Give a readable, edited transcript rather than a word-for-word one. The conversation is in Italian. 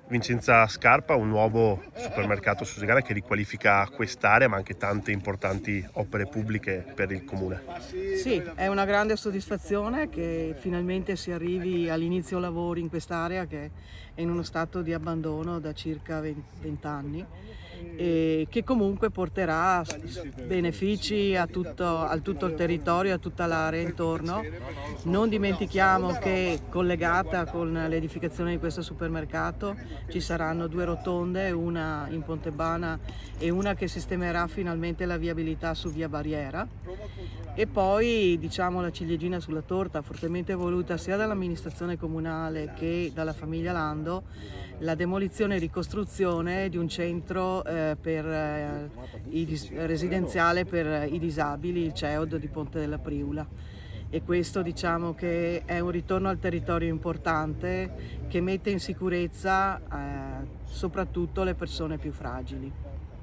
Vincenza Scarpa, un nuovo supermercato Susegana che riqualifica quest'area, ma anche tante importanti opere pubbliche per il comune. Sì, è una grande soddisfazione che finalmente si arrivi all'inizio lavori in quest'area che è in uno stato di abbandono da circa 20 anni e che comunque porterà benefici a tutto il territorio, a tutta l'area intorno. Non dimentichiamo che collegata con l'edificazione di questo supermercato ci saranno 2 rotonde, una in Pontebana e una che sistemerà finalmente la viabilità su via Barriera. E poi diciamo la ciliegina sulla torta, fortemente voluta sia dall'amministrazione comunale che dalla famiglia Lando, la demolizione e ricostruzione di un centro residenziale per i disabili, il CEOD di Ponte della Priula. E questo diciamo che è un ritorno al territorio importante che mette in sicurezza soprattutto le persone più fragili.